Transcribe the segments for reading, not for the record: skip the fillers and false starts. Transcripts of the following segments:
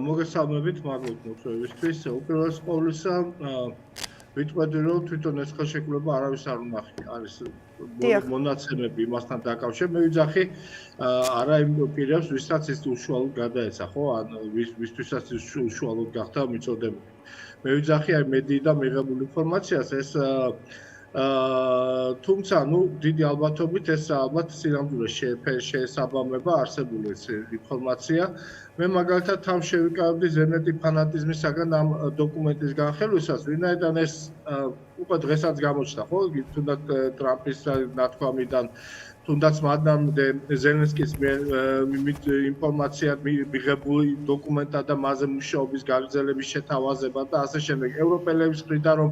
მოგესალმებით მადლობთ მოწვევისთვის. უპირველეს ყოვლისა ვიტყვედი რომ თვითონ ეს ხელშეკრულება არავის არ უნახი არის მონაცემები იმასთან დაკავშირებით. მე ვიძახი არა იმ პირებს ვისაც ის უშუალოდ გადაეცა ხო ან ვისთვისაც ის უშუალოდ გახდა მიწოდებული. მე ვიძახი აი მედიიდან მიღებულ ინფორმაციას ეს თუმცა ნუ დიდი ალბათობით ეს ალბათ სინამდვილეს შეესაბამება არსებული ინფორმაცია. მე მაგალითად თან შევიკავებდი ზენეტი ფანატიზმისაგან ამ დოკუმენტის განხილვისას, ვინაიდან ეს უკვე დღესაც გამოჩნდა, ხო? თუნდაც ტრამპის ნათქვამიდან, თუნდაც მადამდე ზელენსკის ინფორმაცია მიღებული დოკუმენტა და მასზე მუშაობის გაგრძელების შეთავაზება და ასე შემდეგ. ევროპელების მხრიდან რომ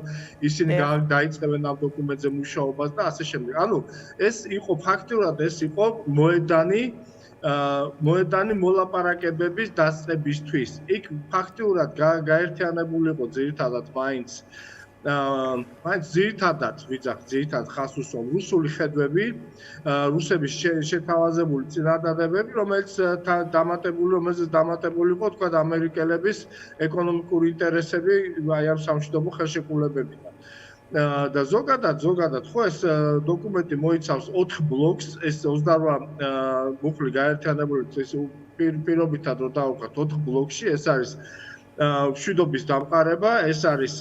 ისინი დაიწყებენ ამ დოკუმენტზე მუშაობას და ასე შემდეგ. ანუ ეს იყო ფაქტურად ეს იყო მოედანი მოლაპარაკებების დასწრებისთვის. იქ ფაქტურად გაერთიანებული იყო ძირითადად მაინც ძირითადად ხას უსვამ რუსული ხედვები, რუსების შეთავაზებული წინადადებები, რომელზეც დამატებული იყო თქვა ამერიკელების ეკონომიკური ინტერესები აი ამ სამშვიდობო ხელშეკრულებებიდან. და ზოგადად ხო ეს დოკუმენტი მოიცავს 4 ბლოკს, ეს 28 მუხლი გაერთიანებული ეს პირობითად რომ დავუყოთ 4 ბლოკში, ეს არის მშვიდობის დამყარება, ეს არის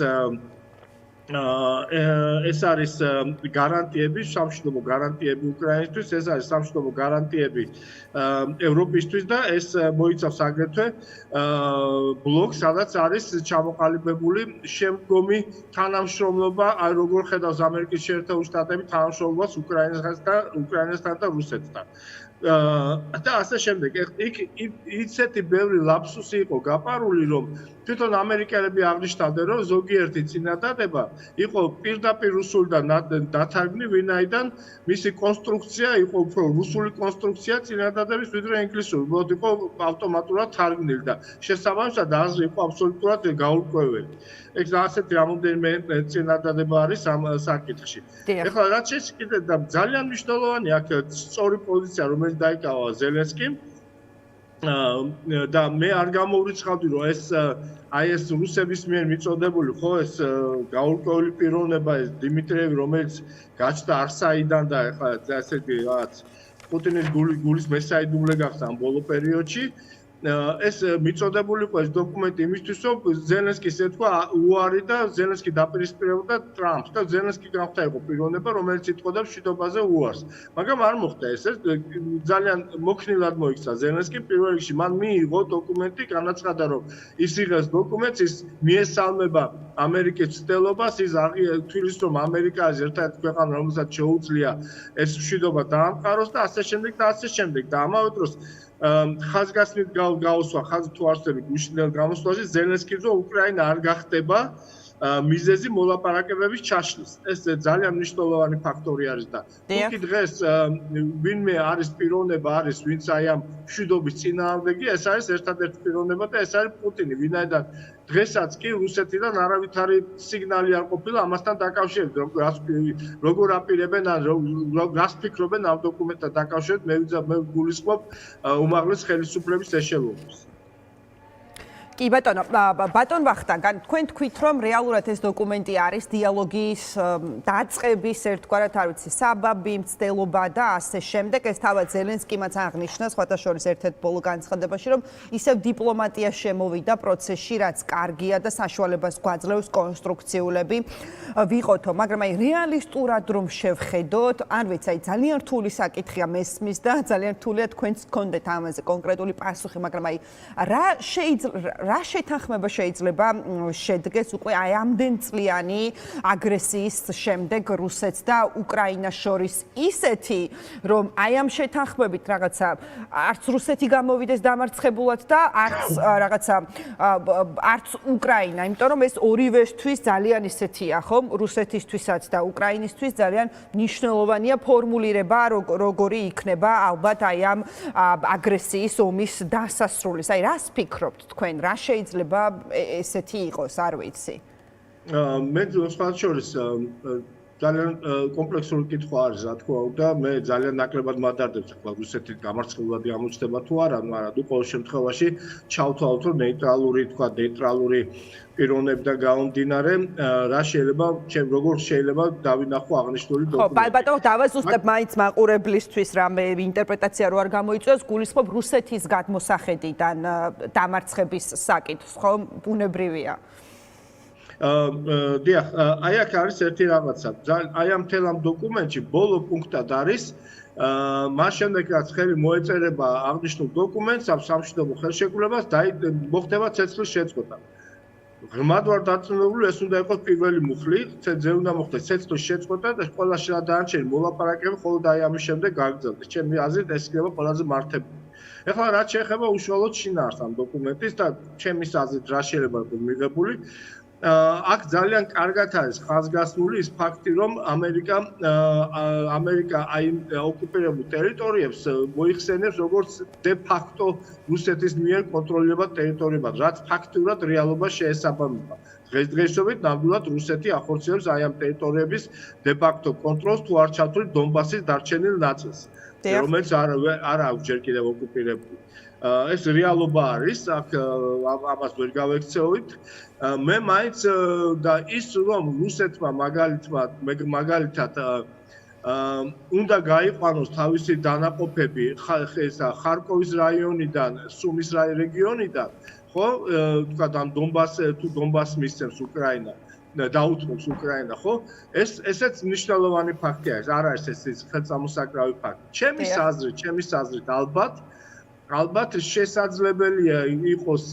გარანტიები, სამშვიდობო გარანტიები უკრაინისთვის, ეს არის სამშვიდობო გარანტიები ევროპისთვის და ეს მოიცავს აგრეთვე ბლოკს, სადაც არის ჩამოყალიბებული შემდგომი თანამშრომლობა, აი როგორ ხედავს ამერიკის შეერთებული შტატები თანამშრომლობას უკრაინასთან და რუსეთთან. და ასე შემდეგ. იქ ისეთი ბევრი ლაფსუსი იყო გაპარული, რომ თვითონ ამერიკელები აღნიშნავდნენ, რომ ზოგიერთი წინადადება იყო პირდაპირ რუსულიდან დათარგმნი, ვინაიდან მისი კონსტრუქცია იყო უფრო რუსული კონსტრუქცია წინადადების, ვიდრე ინგლისური. უბრალოდ იყო ავტომატურად თარგმნილი და შესაბამისად აზრი იყო აბსოლუტურად გაურკვეველი. ეგ ასეთი რამოდენიმე წინადადება არის ამ საკითხში. ეხლა რაც შეჭირდა ძალიან მნიშვნელოვანი აქ სწორი პოზიცია, რომელიც დაიკავა ზელენსკიმ და მე არ გამოვრიცხავდი, რომ ეს რუსების მიერ მიწოდებული ხო ეს გაურკვეველი პიროვნება ეს დიმიტრიევი, რომელიც გაჩნდა არსაიდან და ეხლა ასეთი რაღაც პუტინის გულის მესაიდუმლე გახდა ამ ბოლო პერიოდში. ეს მიწოდებული იყო ეს დოკუმენტი იმისთვის, რომ ზელენსკის ეთქვა უარი და ზელენსკი დაპირისპირებდა ტრამპს და ზელენსკი გახდა იყო პიროვნება, რომელიც იტყოდა მშვიდობაზე უარს. მაგრამ არ მოხდა ეს ძალიან მოქნილად მოიქცა ზელენსკი. პირველ რიგში მან მიიღო დოკუმენტი, განაცხადა, რომ ის იღებს დოკუმენტს, ის მიესალმება ამერიკის ცდელობას, ის თვლის, რომ ამერიკა არის ერთ-ერთი ქვეყანა, რომელსაც შეუძლია ეს მშვიდობა დაამყაროს და ასე შემდეგ და ასე შემდეგ. და ამავე დროს ხაზგასმით გაუსვა ხაზი თუ არსები გუშინდელ გამოსვლაში ზელენსკიმ რომ უკრაინა არ გახდება მიზეზი მოლაპარაკებების ჩაშლის. ეს ძალიან მნიშვნელოვანი ფაქტორი არის და თუკი დღეს ვინმე არის პიროვნება არის ვინც აი ამ მშვიდობის წინააღმდეგი, ეს არის ერთადერთი პიროვნება და ეს არის პუტინი, ვინაიდან დღესაც კი რუსეთიდან არავითარი სიგნალი არ ყოფილა ამასთან დაკავშირებით, როგორ აპირებენ ან რას ფიქრობენ ამ დოკუმენტთან დაკავშირებით, მე გულისხმობ უმაღლეს ხელისუფლების ეშელონებს. კი ბატონო, ბატონ ვახტანგ, თქვენ თქვით, რომ რეალურად ეს დოკუმენტი არის დიალოგის დაწყების ერთგვარად არ ვიცი, საბაბი, მცდელობა და ასე შემდეგ. ეს თავად ზელენსკიმაც აღნიშნა, სხვათა შორის ერთ-ერთ ბოლო განცხადებაში, რომ ისევ დიპლომატია შემოვიდა პროცესში, რაც კარგია და საშუალებას გვაძლევს კონსტრუქციულები ვიყოთო, მაგრამ აი რეალისტურად რომ შევხედოთ, არ ვიცი, აი ძალიან რთული საკითხია მესმის და ძალიან რთულია თქვენც გქონდეთ ამაზე კონკრეტული პასუხი, მაგრამ აი რა შეთანხმება შეიძლება შედგეს უკვე აი ამდენ წლიანი აგრესიის შემდეგ რუსეთს და უკრაინას შორის ისეთი, რომ აი ამ შეთანხმებით რაღაცა არც რუსეთი გამოვიდეს დამარცხებულად და არც უკრაინა, იმიტომ რომ ეს ორივესთვის ძალიან ისეთია, ხო? რუსეთისთვისაც და უკრაინისთვის ძალიან მნიშვნელოვანია ფორმულირება, როგორი იქნება ალბათ აი ამ აგრესიის ომის დასასრულის. აი რას ფიქრობთ თქვენ? რა შეიძლება ესეთი იყოს, არ ვიცი. მე სხვა შორის ძალიან კომპლექსური კითხვა არის, რა თქმა უნდა, მე ძალიან ნაკლებად მადარდებს ახლა რუსეთი გამარცხებულად გამოჩნდება თუ არა, მაგრამ ყოველ შემთხვევაში ჩავთვალოთ, რომ ნეიტრალური პიროვნებიდან გამომდინარე, რა შეიძლება, როგორ შეიძლება დავინახო აღნიშნული დოკუმენტი. ხო, ბატონო, დავაზუსტებ მაინც მაყურებლისთვის რამე ინტერპრეტაცია რო არ გამოიწვევს, გულისხმობ რუსეთის გადმოსახედიდან დამარცხების საკითხს, ხო, ბუნებრივია. დიახ, აი აქ არის ერთი რაღაცა. აი ამ მთელ ამ დოკუმენტში ბოლო პუნქტად არის მას შემდეგ რაც ხელი მოეწერება აღნიშნულ დოკუმენტს, ამ სამშვიდობო ხელშეკრულებას მოხდება ცეცხლის შეწყვეტა. ღრმად ვარ დარწმუნებული, ეს უნდა იყოს პირველი მუხლი, ზე უნდა მოხდეს ცეცხლის შეწყვეტა და ყველა დანარჩენი მოლაპარაკება მხოლოდ აი ამის შემდეგ გაგრძელდეს. ჩემი აზრით ეს იქნება ყველაზე მართებული. ეხლა რაც შეეხება უშუალოდ შინაარსს ამ დოკუმენტის და ჩემის აზრით რა შეიძლება იყოს მიღებული, აქ ძალიან კარგად არის ხაზგასმული ის ფაქტი, რომ ამერიკა აი ოკუპირებულ ტერიტორიებს მოიხსენებს როგორც de facto რუსეთის მიერ კონტროლირებად ტერიტორიებად, რაც ფაქტურად რეალობას შეესაბამება. დღესდღეობით ნამდვილად რუსეთი ახორციელებს აი ამ ტერიტორიების de facto კონტროლს თუ არ ჩავთვლით დონბასის დარჩენილ ნაწილს, რომელიც არ აქვს ჯერ კიდევ ოკუპირებული. ეს რეალობა არის, აქ ამას ვერ გავექცეოვით. მე მაინც და ის რომ რუსეთმა მაგალითად უნდა გაიყვანოს თავისი დანაყოფები ხარკოვის რაიონიდან, სუმის რეგიონიდან, ხო, თქვათ ამ დონბასს მისცემს უკრაინა. დაუთმობს უკრაინა, ხო? ესეც მნიშვნელოვანი ფაქტია, არ არის ეს ხელწამოსაკრავი ფაქტი. ჩემის აზრით ალბათ შესაძლებელია იყოს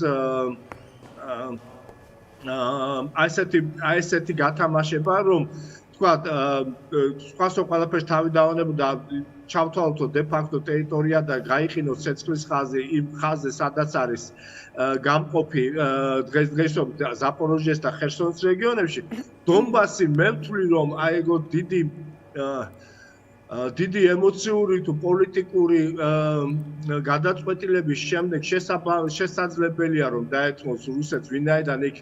ესეთი გათამაშება, რომ თქვათ სხვასო ყველაფერს თავი დავანებოდა ჩავთვალოთ de facto ტერიტორია და გაიყინოს ცეცხლის ხაზი იმ ხაზზე, სადაც არის გამყოფი დღესდღეობით ზაპოროჟიეს და ხერსონის რეგიონებში. დონბასი მე ვთვლი, რომ აი ეგო დიდი ემოციური თუ პოლიტიკური გადაწყვეტილების შემდეგ შესაძლებელია რომ დაეთმოს რუსეთს, ვინაიდან იქ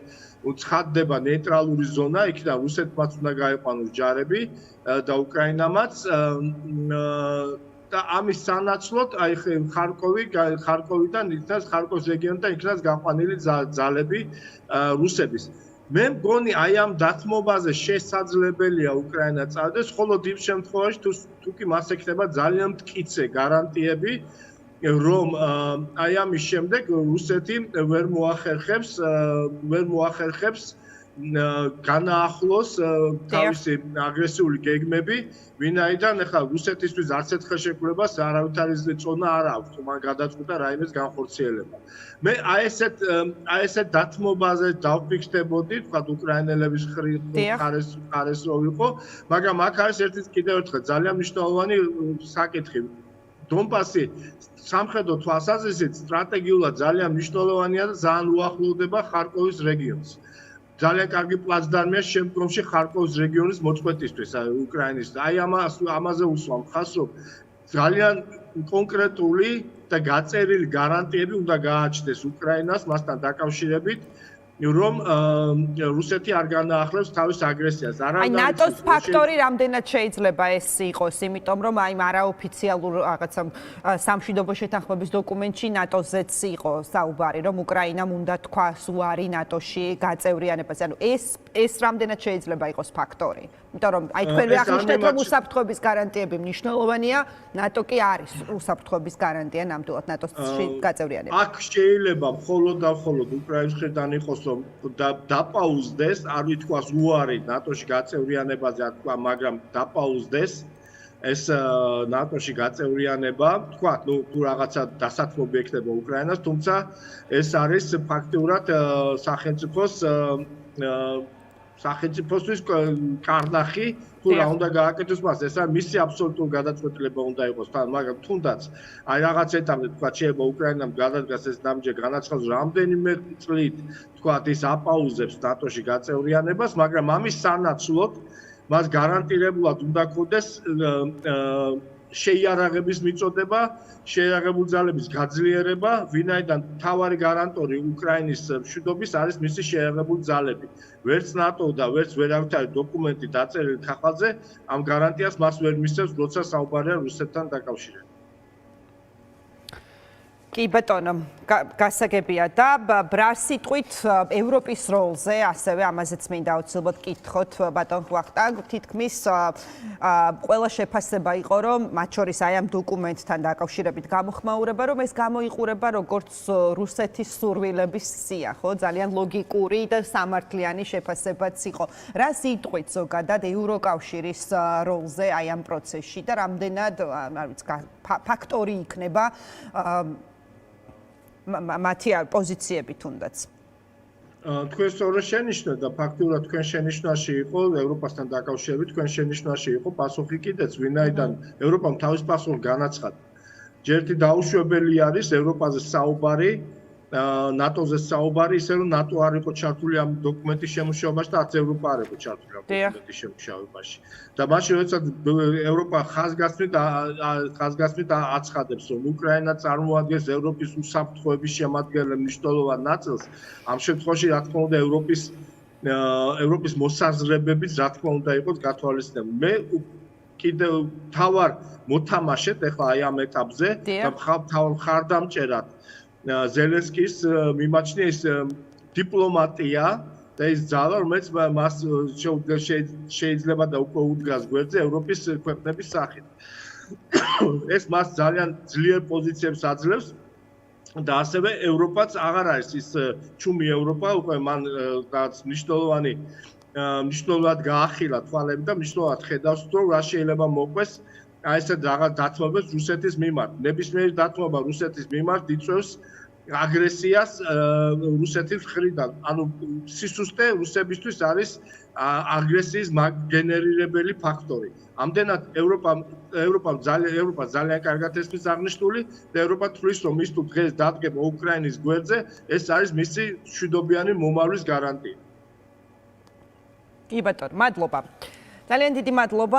ცხადდება ნეიტრალური ზონა, იქიდან რუსეთმაც უნდა გაიყვანოს ჯარები და უკრაინამაც და ამის სანაცვლოდ აი ხარკოვიდან იქნას ხარკოვის რეგიონიდან იქნას გაყვანილი ძალები რუსების. მე მგონი აი ამ დათმობაზე შესაძლებელია უკრაინა წავიდეს, ხოლო იმ შემთხვევაში თუ კი მას ექნება ძალიან მტკიცე გარანტიები, რომ აი ამის შემდეგ რუსეთი ვერ მოახერხებს განაახლოს თავისი აგრესიული გეგმები, ვინაიდან ახლა რუსეთისთვის არც ერთ ხელშეკრულებას არავითარი წონა არ აქვს, თუ მან გადაწყვიტა რაიმეს განხორციელება. მე აი ესეთ დათმობაზე დავფიქსდებოდი, თქვათ უკრაინელების ხარეს რო ვიყო, მაგრამ აქ არის კიდევ ერთხელ ძალიან მნიშვნელოვანი საკითხი. დონბასი სამხედრო თვალსაზრისით სტრატეგიულად ძალიან მნიშვნელოვანია და ძალიან უახლოვდება ხარკოვის რეგიონს. ძალიან კარგი პლაცდარმია შემდგომში ხარკოვის რეგიონის მოწყვეტისთვის უკრაინის. აი ამაზე უსვამ ხას, რომ ძალიან კონკრეტული და გაწერილი გარანტიები უნდა გააჩნდეს უკრაინას მასთან დაკავშირებით, რომ რუსეთი არ განაახლებს თავის აგრესიას. აი ნატოს ფაქტორი რამდენად შეიძლება ეს იყოს, იმიტომ რომ აი არაოფიციალურ რაღაცა სამშვიდობო შეთანხმების დოკუმენტში ნატოზეც იყო საუბარი, რომ უკრაინამ უნდა თქვას უარი ნატოში გაწევრიანებას. ანუ ეს რამდენად შეიძლება იყოს ფაქტორი? იმიტომ რომ აი თქვენ აღნიშნეთ, რომ უსაფრთხოების გარანტიები მნიშვნელოვანია, ნატო კი არის უსაფრთხოების გარანტია ნამდვილად ნატოში გაწევრიანება. აქ შეიძლება მხოლოდ და მხოლოდ უკრაინის მხრიდან იყოს რომ დაპაუზდეს, არ ვითქვას უარი ნატოში გაწევრიანებაზე, მაგრამ დაპაუზდეს ეს ნატოში გაწევრიანება, თქვა, თუ რაღაცა დასათმობი ექნება უკრაინას, თუმცა ეს არის ფაქტიურად სახელმწიფოსთვის კარნახი, თუ რა უნდა გააკეთოს მას, ეს არის მისი აბსოლუტური გადაწყვეტილება უნდა იყოს თან, მაგრამ თუნდაც აი რაღაც ეტაპზე თქვა შეიძლება უკრაინამ გადადგას ეს ნაბიჯი განაცხადოს რამდენიმე წლით, თქვა ის აპაუზებს ნატოში გაწევრიანებას, მაგრამ ამის სანაცვლოდ მას გარანტირებულად უნდა ქონდეს შეიარაღების მიწოდება, შეიარაღებული ძალების გაძლიერება, ვინაიდან მთავარი გარანტორი უკრაინის მშვიდობის არის მისი შეიარაღებული ძალები. ვერც ნატო და ვერც ვერავითარი დოკუმენტი დაწერილი ხახალზე ამ გარანტიას მას ვერ მისცემს, როცა საუბარია რუსეთთან დაკავშირებით. კი ბატონო, გასაგებია და ბრას სიტყვით ევროპის როლზე, ასევე ამაზეც მინდა აუცილებლად კითხოთ ბატონ ვახტანგ, თითქმის ყველა შეფასება იყო, რომ მათ შორის აი ამ დოკუმენტთან დაკავშირებით გამოხმაურება, რომ ეს გამოიყურება როგორც რუსეთის სურვილების სია, ხო? ძალიან ლოგიკური და სამართლიანი შეფასებაც იყო. რა სიტყვით ზოგადად ევროკავშირის როლზე აი ამ პროცესში და რამდენად, არ ვიცი, ფაქტორი იქნება მათი პოზიციები თუნდაც. თქვენ სწორად შენიშნეთ და ფაქტურად თქვენ შენიშვნაში იყო ევროპასთან დაკავშირებით, თქვენ შენიშვნაში იყო პასუხი კიდეც, ვინაიდან ევროპამ თავის პასუხი განაცხადა. ჯერთი დაუშვებელი არის ევროპაზე საუბარი, ნატოზე საუბარი, ისე რომ ნატო არ იყო ჩართული ამ დოკუმენტის შემუშავებაში და არც ევროპა არ იყო ჩართული ამ დოკუმენტის შემუშავებაში. და მაშინ როდესაც ევროპა ხაზგასმით აცხადებს, რომ უკრაინა წარმოადგენს ევროპის უსაფრთხოების შემადგენელ მნიშვნელოვან ნაწილს, ამ შემთხვევაში რა თქმა უნდა ევროპის მოსაზრებებიც რა თქმა უნდა იყოს გათვალისწინებული. მე კიდევ თავარ მოთამაშეთ ახლა აი ამ ეტაპზე და თავარ მხარდამჭერად ზელენსკის მიმაჩნია ის დიპლომატია და ის ძალა, რომელიც მას შეიძლება და უკვე უდგას გვერდზე ევროპის ქვეყნების სახით. ეს მას ძალიან ძლიერ პოზიციებს აძლევს და ასევე ევროპაც აღარ არის ის ჩუმი ევროპა, უკვე მან მნიშვნელოვნად გაახილა თვალები და მნიშვნელოვნად ხედავს, რომ რა შეიძლება მოყვეს აი ესეთ რაღაც დათმობებს რუსეთის მიმართ. ნებისმიერი დათმობა რუსეთის მიმართ იწვევს აგრესიას რუსეთის მხრიდან. ანუ სისუსტე რუსებისთვის არის აგრესიის გენერირებელი ფაქტორი. ამდენად ევროპა ძალიან კარგად ესმის აღნიშნული და ევროპა თვლის, რომ ის თუ დღეს დადგება უკრაინის გვერდზე, ეს არის მისი მშვიდობიანი მომავლის გარანტია. კი ბატონო, მადლობა. ძალიან დიდი მადლობა.